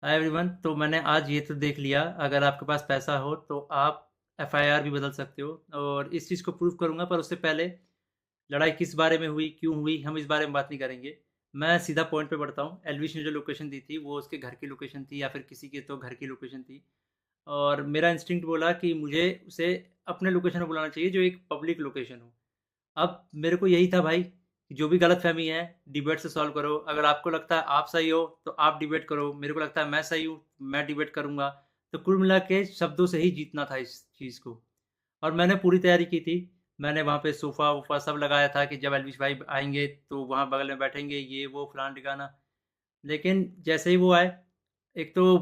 Hi everyone. तो मैंने आज ये तो देख लिया, अगर आपके पास पैसा हो तो आप एफआईआर भी बदल सकते हो, और इस चीज़ को प्रूव करूंगा। पर उससे पहले लड़ाई किस बारे में हुई, क्यों हुई, हम इस बारे में बात नहीं करेंगे। मैं सीधा पॉइंट पे बढ़ता हूँ। एलविश ने जो लोकेशन दी थी वो उसके घर की लोकेशन थी, या फिर किसी के तो घर की लोकेशन थी। और मेरा इंस्टिंक्ट बोला कि मुझे उसे अपने लोकेशन पे बुलाना चाहिए, जो एक पब्लिक लोकेशन हो। अब मेरे को यही था भाई कि जो भी गलतफ़हमी है डिबेट से सॉल्व करो। अगर आपको लगता है आप सही हो तो आप डिबेट करो, मेरे को लगता है मैं सही हूँ, मैं डिबेट करूँगा। तो कुल मिला के शब्दों से ही जीतना था इस चीज़ को। और मैंने पूरी तैयारी की थी। मैंने वहाँ पे सोफ़ा-वोफ़ा सब लगाया था कि जब एल्विश भाई आएँगे तो वहाँ बगल में बैठेंगे, ये वो फलाना-ढिकाना। लेकिन जैसे ही वो आए, एक तो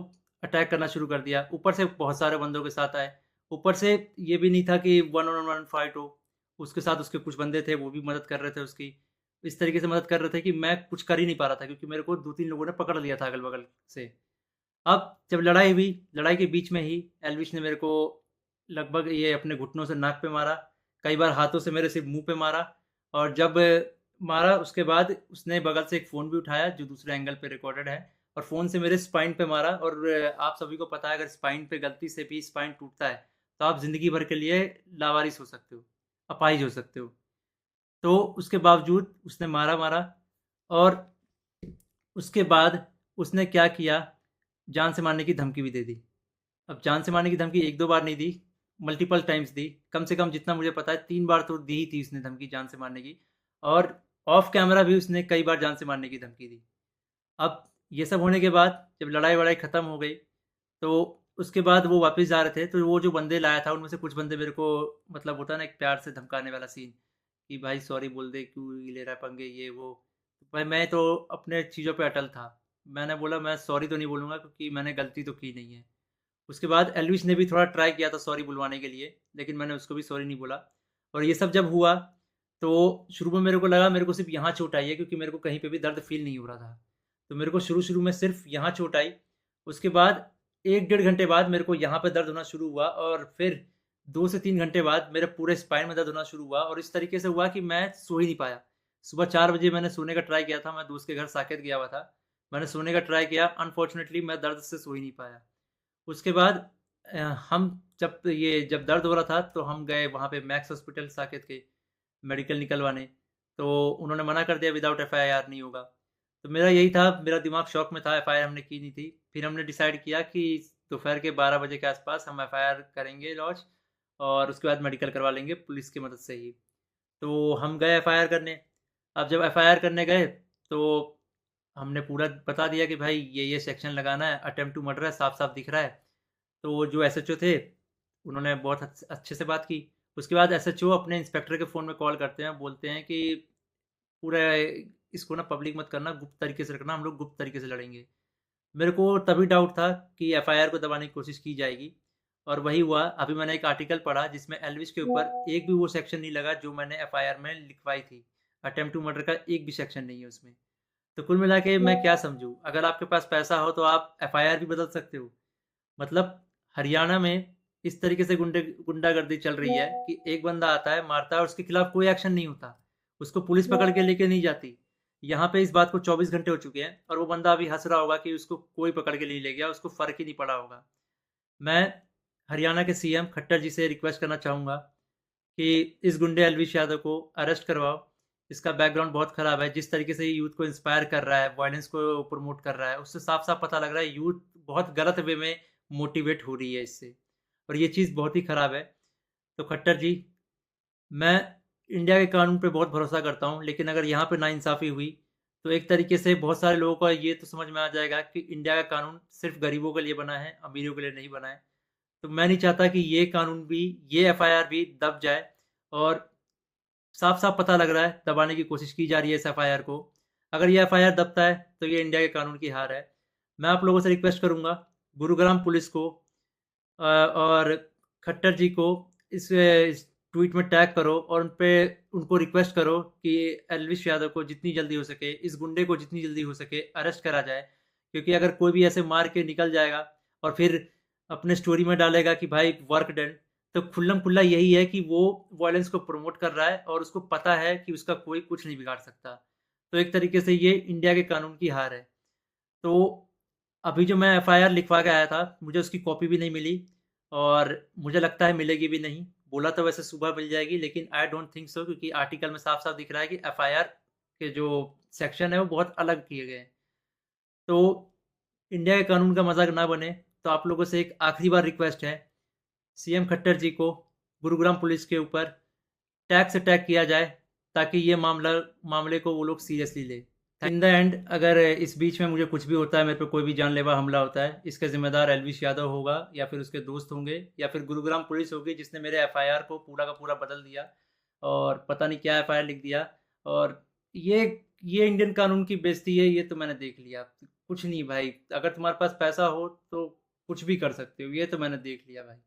अटैक करना शुरू कर दिया, ऊपर से बहुत सारे बंदों के साथ आए। ऊपर से ये भी नहीं था कि वन ऑन वन फाइट हो, उसके साथ उसके कुछ बंदे थे, वो भी मदद कर रहे थे उसकी। इस तरीके से मदद कर रहे थे कि मैं कुछ कर ही नहीं पा रहा था, क्योंकि मेरे को 2-3 लोगों ने पकड़ लिया था अगल-बगल से। अब जब लड़ाई हुई, लड़ाई के बीच में ही एल्विश ने मेरे को लगभग ये अपने घुटनों से नाक पे मारा, कई बार हाथों से मेरे सिर्फ़ मुँह पे मारा। और जब मारा उसके बाद उसने बगल से एक फ़ोन भी उठाया जो दूसरे एंगल पे रिकॉर्डेड है, और फ़ोन से मेरे स्पाइन पे मारा। और आप सभी को पता है, अगर स्पाइन पे गलती से भी स्पाइन टूटता है, तो आप ज़िंदगी भर के लिए लावारिस हो सकते हो, अपाहिज हो सकते हो। तो उसके बावजूद उसने मारा-मारा, और उसके बाद उसने क्या किया, जान से मारने की धमकी भी दे दी। अब जान से मारने की धमकी 1-2 बार नहीं दी, मल्टीपल टाइम्स दी। कम से कम जितना मुझे पता है 3 बार तो दी ही थी उसने धमकी जान से मारने की। और ऑफ कैमरा भी उसने कई बार जान से मारने की धमकी दी। अब ये सब होने के बाद जब लड़ाई-वड़ाई ख़त्म हो गई, तो उसके बाद वो वापस जा रहे थे, तो वो जो बंदे लाया था उनमें से कुछ बंदे मेरे को, मतलब होता है ना एक प्यार से धमकाने वाला सीन, कि भाई सॉरी बोल दे, क्यों ले रहा है पंगे, ये वो। भाई मैं तो अपने चीज़ों पे अटल था। मैंने बोला मैं सॉरी तो नहीं बोलूँगा, क्योंकि मैंने गलती तो की नहीं है। उसके बाद एल्विश ने भी थोड़ा ट्राई किया था सॉरी बुलवाने के लिए, लेकिन मैंने उसको भी सॉरी नहीं बोला। और ये सब जब हुआ, तो शुरू में मेरे को लगा मेरे को सिर्फ़ यहाँ चोट आई है, क्योंकि मेरे को कहीं पे भी दर्द फ़ील नहीं हो रहा था। तो मेरे को शुरू-शुरू में सिर्फ़ यहाँ चोट आई। उसके बाद 1 डेढ़ घंटे बाद मेरे को यहाँ पे दर्द होना शुरू हुआ, और फिर 2 से 3 घंटे बाद मेरे पूरे स्पाइन में दर्द होना शुरू हुआ, और इस तरीके से हुआ कि मैं सो ही नहीं पाया। सुबह 4 बजे मैंने सोने का ट्राई किया था, मैं दोस्त के घर साकेत गया हुआ था। मैंने सोने का ट्राई किया, अनफॉर्चुनेटली मैं दर्द से सो ही नहीं पाया। उसके बाद हम जब दर्द हो रहा था तो हम गए वहाँ पे मैक्स हॉस्पिटल साकेत के, मेडिकल निकलवाने। तो उन्होंने मना कर दिया, विदाउट एफआईआर नहीं होगा। तो मेरा यही था, मेरा दिमाग शॉक में था, एफआईआर हमने की नहीं थी। फिर हमने डिसाइड किया कि दोपहर के 12 बजे के आसपास हम एफआईआर करेंगे लॉन्च, और उसके बाद मेडिकल करवा लेंगे पुलिस की मदद से ही। तो हम गए एफआईआर करने। अब जब एफआईआर करने गए, तो हमने पूरा बता दिया कि भाई ये सेक्शन लगाना है, अटेम्प्ट टू मर्डर है, साफ-साफ दिख रहा है। तो वो जो एसएचओ थे, उन्होंने बहुत अच्छे से बात की। उसके बाद एसएचओ अपने इंस्पेक्टर के फ़ोन में कॉल करते हैं, बोलते हैं कि पूरा इसको ना पब्लिक मत करना, गुप्त तरीके से रखना, हम लोग गुप्त तरीके से लड़ेंगे। मेरे को तभी डाउट था कि एफआईआर को दबाने की कोशिश की जाएगी, और वही हुआ। अभी मैंने एक आर्टिकल पढ़ा जिसमें एल्विश के ऊपर एक भी वो सेक्शन नहीं लगा जो मैंने एफआईआर में लिखवाई थी। अटेम्प्ट टू मर्डर का एक भी सेक्शन नहीं है उसमें। तो कुल मिला के मैं क्या समझूँ, अगर आपके पास पैसा हो तो आप एफआईआर भी बदल सकते हो। मतलब हरियाणा में इस तरीके से गुंडागर्दी चल रही है कि एक बंदा आता है, मारता है, और उसके खिलाफ कोई एक्शन नहीं होता। उसको पुलिस पकड़ के लेके नहीं जाती। यहाँ पे इस बात को 24 घंटे हो चुके हैं, और वो बंदा अभी हँस रहा होगा कि उसको कोई पकड़ के नहीं ले गया, उसको फ़र्क ही नहीं पड़ा होगा। मैं हरियाणा के सीएम खट्टर जी से रिक्वेस्ट करना चाहूँगा कि इस गुंडे एलविश यादव को अरेस्ट करवाओ। इसका बैकग्राउंड बहुत ख़राब है। जिस तरीके से ये यूथ को इंस्पायर कर रहा है, वॉयलेंस को प्रमोट कर रहा है, उससे साफ-साफ पता लग रहा है यूथ बहुत गलत वे में मोटिवेट हो रही है इससे, और ये चीज़ बहुत ही ख़राब है। तो खट्टर जी, मैं इंडिया के कानून पे बहुत भरोसा करता हूँ, लेकिन अगर यहाँ पे नाइंसाफ़ी हुई, तो एक तरीके से बहुत सारे लोगों को ये तो समझ में आ जाएगा कि इंडिया का कानून सिर्फ़ गरीबों के लिए बना है, अमीरों के लिए नहीं बना है। तो मैं नहीं चाहता कि ये कानून भी, ये एफआईआर भी दब जाए। और साफ-साफ पता लग रहा है दबाने की कोशिश की जा रही है इस एफआईआर को। अगर ये एफआईआर दबता है तो ये इंडिया के कानून की हार है। मैं आप लोगों से रिक्वेस्ट करूँगा, गुरुग्राम पुलिस को और खट्टर जी को इस ट्वीट में टैग करो, और उनको रिक्वेस्ट करो कि एल्विश यादव को जितनी जल्दी हो सके, इस गुंडे को जितनी जल्दी हो सके अरेस्ट करा जाए। क्योंकि अगर कोई भी ऐसे मार के निकल जाएगा और फिर अपने स्टोरी में डालेगा कि भाई वर्क डन, तो खुल्लम खुल्ला यही है कि वो वायलेंस को प्रमोट कर रहा है, और उसको पता है कि उसका कोई कुछ नहीं बिगाड़ सकता। तो एक तरीके से ये इंडिया के कानून की हार है। तो अभी जो मैं एफआईआर लिखवा के आया था, मुझे उसकी कॉपी भी नहीं मिली और मुझे लगता है मिलेगी भी नहीं। बोला तो वैसे सुबह मिल जाएगी, लेकिन आई डोंट थिंक सो, क्योंकि आर्टिकल में साफ-साफ दिख रहा है कि एफआईआर के जो सेक्शन है वो बहुत अलग किए गए हैं। तो इंडिया के कानून का मज़ाक ना बने, तो आप लोगों से एक आखिरी बार रिक्वेस्ट है, सीएम खट्टर जी को गुरुग्राम पुलिस के ऊपर टैक्स अटैक किया जाए, ताकि ये मामले को वो लोग सीरियसली ले। इन द एंड अगर इस बीच में मुझे कुछ भी होता है, मेरे पे कोई भी जानलेवा हमला होता है, इसका ज़िम्मेदार एल्विश यादव होगा या फिर उसके दोस्त होंगे या फिर गुरुग्राम पुलिस होगी जिसने मेरे एफआईआर को पूरा का पूरा बदल दिया और पता नहीं क्या एफआईआर लिख दिया। और ये ये इंडियन कानून की बेइज्जती है, ये तो मैंने देख लिया। कुछ नहीं भाई, अगर तुम्हारे पास पैसा हो तो कुछ भी कर सकते हो, ये तो मैंने देख लिया भाई।